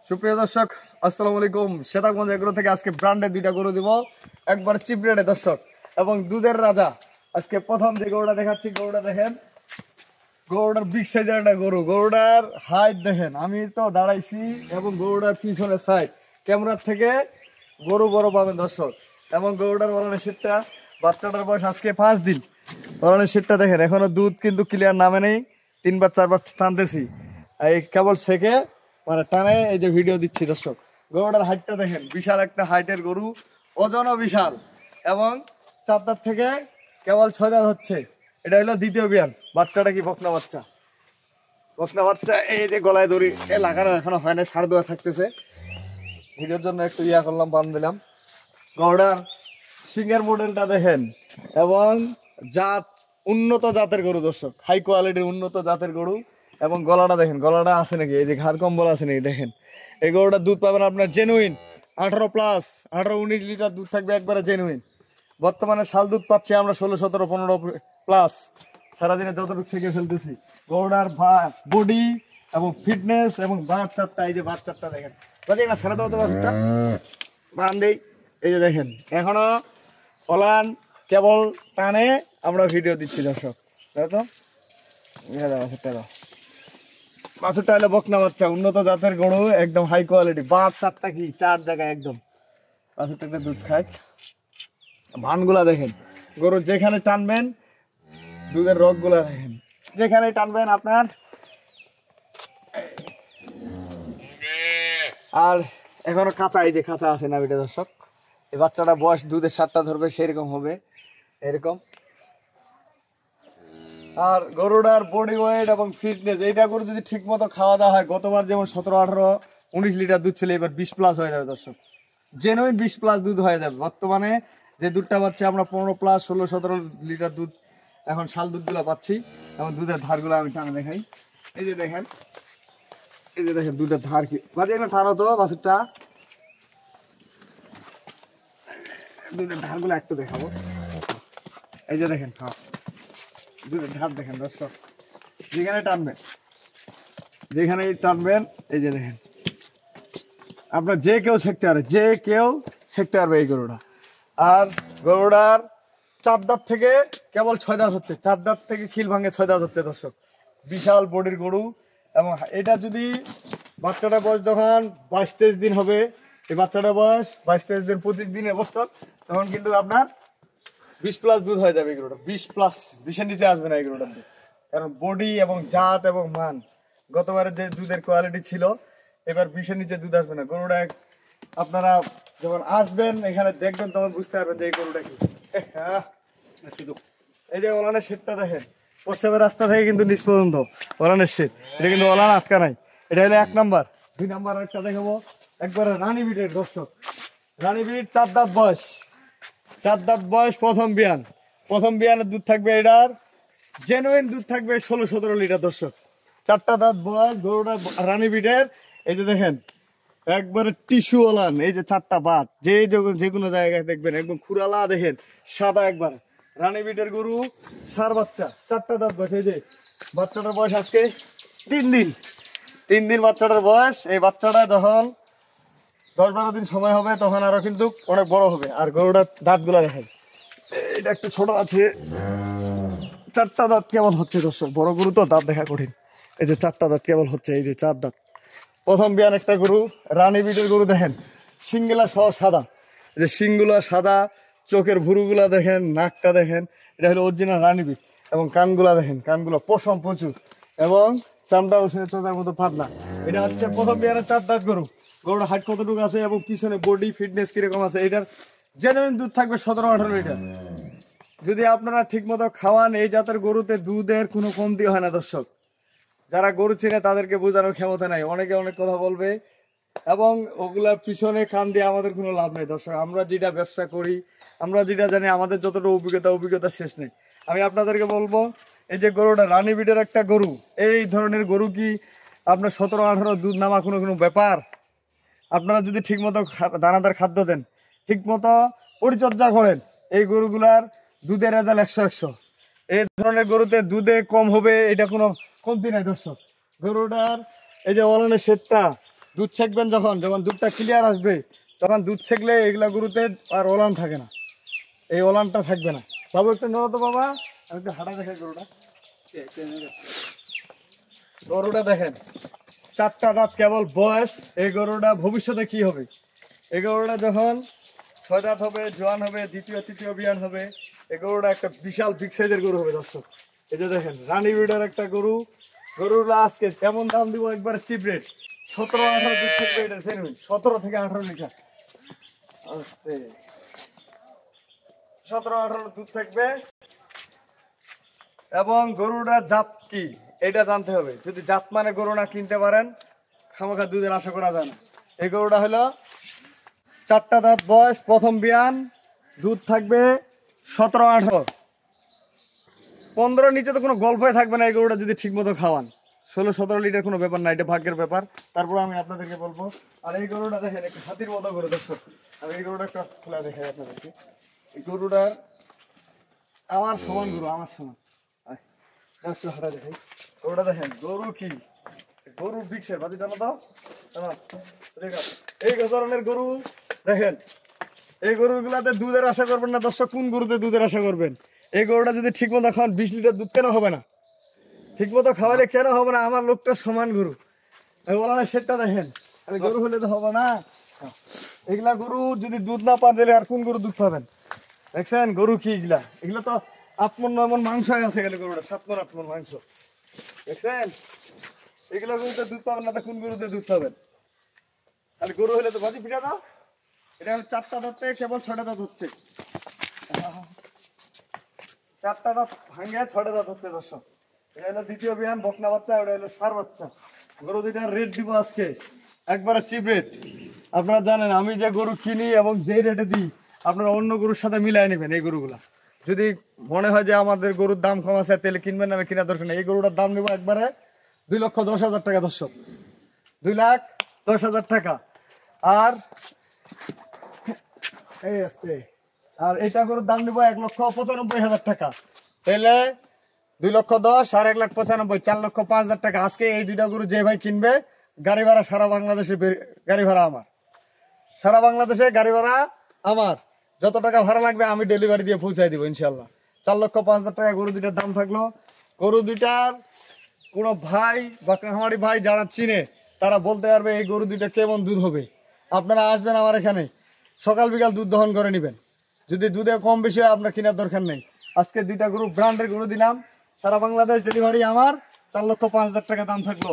সুপ্রিয় দর্শক আসসালামু আলাইকুম। শ্বেতাগঞ্জ এগ্রো থেকে আজকে ব্র্যান্ডের দুইটা গরু দিব, একবার চিপ রেটে দর্শক, এবং দুধের রাজা। আজকে প্রথম যে গরুটা দেখাচ্ছি, গরুটা দেখেন, গরুটার বিগ সাইজের একটা গরু। গরুটার হাইট দেখেন, আমি তো দাঁড়াইছি এবং গরুটার পিছনে সাইড ক্যামেরার থেকে গরু বড় পাবেন দর্শক। এবং গরুটার ওলানের শীতটা, বাচ্চাটার বয়স আজকে 5 দিন। ওলানের শীতটা দেখেন, এখনো দুধ কিন্তু ক্লিয়ার নামে নেই, 3-4 বার টানতেছি, এই কেবল শেখে মানে টানে, এই যে ভিডিও দিচ্ছি দর্শক। গরুটার হাইটটা দেখেন, বিশাল একটা হাইটের গরু, ওজনও বিশাল, এবং 4 দাঁত থেকে কেবল 6 দাঁত হচ্ছে। এটা হলো দ্বিতীয় বিয়ান। বাচ্চাটা কি বকনা বাচ্চা, বকনা বাচ্চা। এই যে গলায় দড়ি লাগানো এখনো হয় না, সার দেওয়া থাকতেছে, ভিডিওর জন্য একটু ইয়া করলাম, বান দিলাম। গরুটার সিংহের মডেলটা দেখেন, এবং জাত উন্নত জাতের গরু দর্শক, হাই কোয়ালিটির উন্নত জাতের গরু। এবং গলাটা দেখেন, গলাটা আছে নাকি, এই যে ঘাড় কম্বল আছে নাকি দেখেন। এই গরুটার দুধ পাবেন আপনার জেনুইন 18+, 18-19 লিটার দুধ থাকবে, একবারে জেনুইন। বর্তমানে শাল দুধ পাচ্ছি আমরা 16, 17, 15+। সারাদিনে যতটুকু শিখে ফেলতেছি। গরুটার বডি এবং ফিটনেস এবং বাচ্চাটা, এই যে বাচ্চাটা দেখেন, বাজে না ছেড়ে দাও তো বাচ্চাটা, বান দেই। এই যে দেখেন, এখনো ওলান কেবল টানে, আমরা ভিডিও দিচ্ছি দর্শক। তাই তো বাছুরটা হলো বকনা বাচ্চা, উন্নত জাতের গরু, একদম হাই কোয়ালিটি। বাচ্চাটা কি 4 জায়গায় একদম, বাছুরটা দুধ খায়। ভানগুলা দেখেন, গরু যেখানে টানবেন, দুধের রগ গুলা দেখেন, যেখানে টানবেন আপনার। আর এখনো কাঁচা, এই যে কাঁচা আছে না বেটা দর্শক। এই বাচ্চাটা বয়স দুধের 7টা ধরবে, সেরকম হবে এরকম। আর গরুটার বডি ওয়েট এবং ফিটনেস, এইটা গরু যদি ঠিক মতো খাওয়া দাওয়া হয়, গতবার যেমন 17, 18, 19 লিটার দুধ ছিল, এবার 20+ হয়ে যাবে দর্শক, জেনুইন 20+ দুধ হয়ে যাবে। বর্তমানে যে দুধটা পাচ্ছি আমরা 15+, 16, 17 লিটার দুধ এখন শাল দুধগুলো পাচ্ছি। এবং দুধের ধারগুলো আমি টানে দেখাই, এই যে দেখেন, এই যে দেখেন দুধের ধার কি বাজে না, টানো তো বাছুরটা, দুধের ধারগুলো একটু দেখাবো। এই যে দেখেন, হ্যাঁ দুধের ধার দেখেন দর্শক, যেখানে টানবেন, যেখানে টানবেন, এই যে দেখেন, আপনার যে কেউ শিখতে পারবে, যে কেউ শিখতে পারবে এই গরুটা। আর গরুটার 4 দাঁত থেকে কেবল 6 দাঁত হচ্ছে, 4 দাঁত থেকে খিল ভাঙে 6 দাঁত হচ্ছে দর্শক। বিশাল বডির গরু। এবং এটা যদি বাচ্চাটা বয়স যখন 22-23 দিন হবে, এই বাচ্চাটা বয়স 22-23 দিন, 25 দিনের বছর, তখন কিন্তু আপনার 20+ দুধ হয়ে যাবে এই গরুটা। 20+, 20-এর নিচে আসবে না এই গরুটার দুধ, কারণ বডি এবং জাত এবং মান, গতবারে যে দুধের কোয়ালিটি ছিল, এবার 20-এর নিচে দুধ আসবে না। গরুটা আপনারা যখন আসবেন এখানে দেখবেন, তখন বুঝতে পারবেন যে এই গরুটা কি। এই যে ওলানের শেডটা দেখেন, পশ্চিমের রাস্তা থেকে কিন্তু নিচ পর্যন্ত ওলানের শেড, এটা কিন্তু ওলান আটকা নাই। এটা হলো 1 নাম্বার। 2 নাম্বার একটা দেখাবো, একবারে রানী বিটের দর্শক, রানী বিট, 4 দাঁত বয়স, 4 দাঁত বয়স, প্রথম বিয়ান। প্রথম বিয়ানের দুধ থাকবে, এটার জেনুইন দুধ থাকবে 16-17 লিটার দর্শক। 4টা দাঁত বয়স গরুটা রানী বিটের। এই যে দেখেন, একবারে টিস্যু ওলান, এই যে 4টা বাত, যে কোনো জায়গায় দেখবেন একদম খুরালা, দেখেন সাদা একবারে রানী বিটের গরু, সার বাচ্চা, 4টা দাঁত বয়স। এই যে বাচ্চাটার বয়স আজকে 3 দিন, 3 দিন বাচ্চাটার বয়স। এই বাচ্চাটা যখন 10-12 দিন সময় হবে, তখন আরো কিন্তু অনেক বড় হবে। আর গরুটার দাঁতগুলা দেখেন, এটা একটু ছোট আছে, 4টা দাঁত কেমন হচ্ছে দর্শক, বড় গরু তো দাঁত দেখা কঠিন। এই যে 4টা দাঁত কেবল হচ্ছে, এই যে 4 দাঁত। প্রথম বিয়ান একটা গরু, রানী বিটের গরু দেখেন, শিংগুলা সহ সাদা, এই যে শিংগুলা সাদা, চোখের ভুরুগুলা দেখেন, নাকটা দেখেন, এটা হলো অরিজিনাল রানী বিট। এবং কানগুলা দেখেন, কানগুলো পশম প্রচুর, এবং চামড়া ওষুধের চোখের মতো পাতলা। এটা হচ্ছে প্রথম বিয়ানের 4 দাঁত গরু। গরুর হাইট কতটুকু আছে এবং পিছনে বডি ফিটনেস কিরকম আছে, এটার জেনুইন দুধ থাকবে 17-18 লিটার। যদি আপনারা ঠিক মতো খাওয়ান, এই জাতের গরুতে দুধের কোনো কমতি হয় না দর্শক। যারা গরু চেনে তাদেরকে বোঝানোর ক্ষমতা নাই। অনেকে অনেক কথা বলবে, এবং ওগুলার পিছনে কান দিয়ে আমাদের কোনো লাভ নেই দর্শক। আমরা যেটা ব্যবসা করি, আমরা যেটা জানি, আমাদের যতটা অভিজ্ঞতা শেষ নেই। আমি আপনাদেরকে বলবো, এই যে গরুটা রানী বিটের একটা গরু, এই ধরনের গরু কি আপনার 17-18 দুধ নামা কোনো ব্যাপার? আপনারা যদি ঠিকমতো দানাদার খাদ্য দেন, ঠিকমতো পরিচর্যা করেন, এই গরুগুলার দুধের রেজাল্ট 100-100। এই ধরনের গরুতে দুধে কম হবে এটা কোনো কমতি নাই দর্শক। গরুটার এই যে ওলানের শেডটা, দুধ ছেঁকবেন যখন দুধটা ক্লিয়ার আসবে, তখন দুধ ছেঁকলে এগুলা গরুতে আর ওলান থাকে না, এই ওলানটা থাকবে না। বাবু একটু নড়ো তো বাবা, আমি একটু হাঁটা দেখাই গরুটা দেখেন, 4টা দাঁত কেবল বয়স। এই গরুটা ভবিষ্যতে কি হবে? এই গরুটা যখন 6 দাঁত হবে, জোয়ান হবে, দ্বিতীয় তৃতীয় বিয়ান হবে, এই গরুটা একটা বিশাল বিগ সাইজের গরু হবে দর্শক। এই যে দেখেন রানী বিডের একটা গরু, গরুটা আজকে কেমন দাম দিব একবার চিপ রেট, 17-18 দুধ থাকবে, এটা 17 থেকে 18 লিটার, 17-18 দুধ থাকবে। এবং গরুটার জাত কি এটা জানতে হবে। যদি জাত মানে গরু না কিনতে পারেন, খামাখা দুধের আশা করা যায় না। এই গরুটা হলো 4টা দাঁত বয়স, প্রথম বিয়ান, দুধ থাকবে 17-18, 15 নিচে তো কোনো গল্পই থাকবে না। এই গরুটা যদি ঠিক মতো খাওয়ান 16-17 লিটার কোনো ব্যাপার না, এটা ভাগ্যের ব্যাপার। তারপর আমি আপনাদেরকে বলবো। আর এই গরুটা দেখেন একটু হাতির মতো করে দর্শক, আমি এই গরুটা একটা খোলা দেখাই আপনাদেরকে। এই গরুটার আমার সমান গরু, আমার সমান একটু হাঁটা দেখাই। গরুটা দেখেন, গরু কি গরু বিক্সের বাজি জানো তো, এই ধরনের গরু দেখেন। এই গরুগুলাতে দুধের আশা করবেন না দর্শক। কোন গরুতে দুধের আশা করবেন? এই গরুটা যদি ঠিক মতো খাওয়ান 20 লিটার দুধ কেন হবে না? ঠিক মতো খাওয়ালে কেন হবে না? আমার লোকটা সমান গরু, ওলানের শেডটা দেখেন, গরু হলে তো হবে না। এগুলা গরু যদি দুধ না পান তাহলে আর কোন গরু দুধ পাবেন? দেখছেন গরু কি এগুলা? এগুলা তো 8 মণ 9 মণ মাংস আছে, গেলে গরুটা 7 মণ 8 মণ মাংস। দেখছেন এগুলা গরুতে দুধ পাবেন না, তো কোন গরুতে দুধ পাবেন? তাহলে গরু হলে তো বাজি পিঠা দাও। এটা হলো 4টা দাঁত থেকে কেবল 6টা দাঁত হচ্ছে, 4টা দাঁত ভাঙে 6টা দাঁত হচ্ছে দর্শক। এটা হলো দ্বিতীয় বিয়ান, বকনা বাচ্চা, ওটা হলো ষাঁড় বাচ্চা। গরু দুইটার রেট দিব আজকে একবারে চিপ রেট। আপনারা জানেন আমি যে গরু কিনি এবং যে রেটে দিই, আপনারা অন্য গরুর সাথে মিলাই নেবেন। এই গরুগুলা যদি মনে হয় যে আমাদের গরুর দাম কম আছে তাহলে কিনবেন না, কেনার দরকার নেই। এই গরুটার দাম নেবো একবারে 2,10,000 টাকা দর্শক, 2,10,000 টাকা। আর এই আসতে, আর এটা গরুর দাম নেবো 1,95,000 টাকা। তাহলে 2,10,000 আর 1,95,000, 4,05,000 টাকা। আজকে এই দুইটা গরু যে ভাই কিনবে, গাড়ি ভাড়া সারা বাংলাদেশে, গাড়ি ভাড়া আমার, সারা বাংলাদেশে গাড়ি ভাড়া আমার। যত টাকা ভাড়া লাগবে আমি ডেলিভারি দিয়ে পৌঁছাই দিব ইনশাল্লাহ। 4,05,000 টাকা গরু দুইটার দাম থাকলো। গরু দুইটার কোনো ভাই বা কাহামারি ভাই যারা চিনে তারা বলতে পারবে এই গরু দুইটা কেমন দুধ হবে। আপনারা আসবেন আমার এখানে, সকাল বিকাল দুধ দহন করে নেবেন। যদি দুধে কম বেশি হয় আপনার কেনার দরকার নেই। আজকে দুইটা গরু ব্র্যান্ডের গরু দিলাম, সারা বাংলাদেশ ডেলিভারি আমার, 4,05,000 টাকা দাম থাকলো।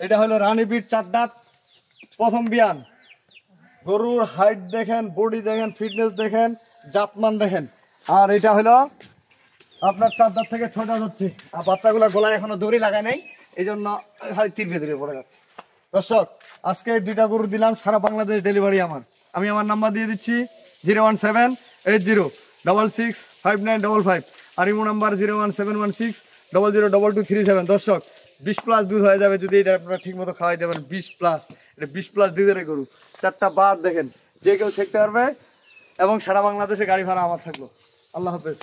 এটা হলো রানী বিট 4 দাঁত প্রথম বিয়ান। গরুর হাইট দেখেন, বডি দেখেন, ফিটনেস দেখেন, জাতমান দেখেন। আর এটা হলো আপনার 4 দাঁত থেকে 6 দাঁত হচ্ছে। আর বাচ্চাগুলো গলায় এখনো দড়ি লাগায় নাই, এই জন্য তীর ভেতরে পড়ে যাচ্ছে। দর্শক আজকে দুইটা গরু দিলাম, সারা বাংলাদেশ ডেলিভারি আমার। আমি আমার নাম্বার দিয়ে দিচ্ছি 01780665955, আর ইমো নাম্বার 01716002237। দর্শক 20+ দুধ হয়ে যাবে যদি এটা আপনারা ঠিক মতো খাওয়াই দেবেন। 20+, এটা 20+ দুধের গরু। 4টা বার দেখেন, যে কেউ শিখতে পারবে এবং সারা বাংলাদেশে গাড়ি ভাড়া আমার থাকলো। আল্লাহ হাফেজ।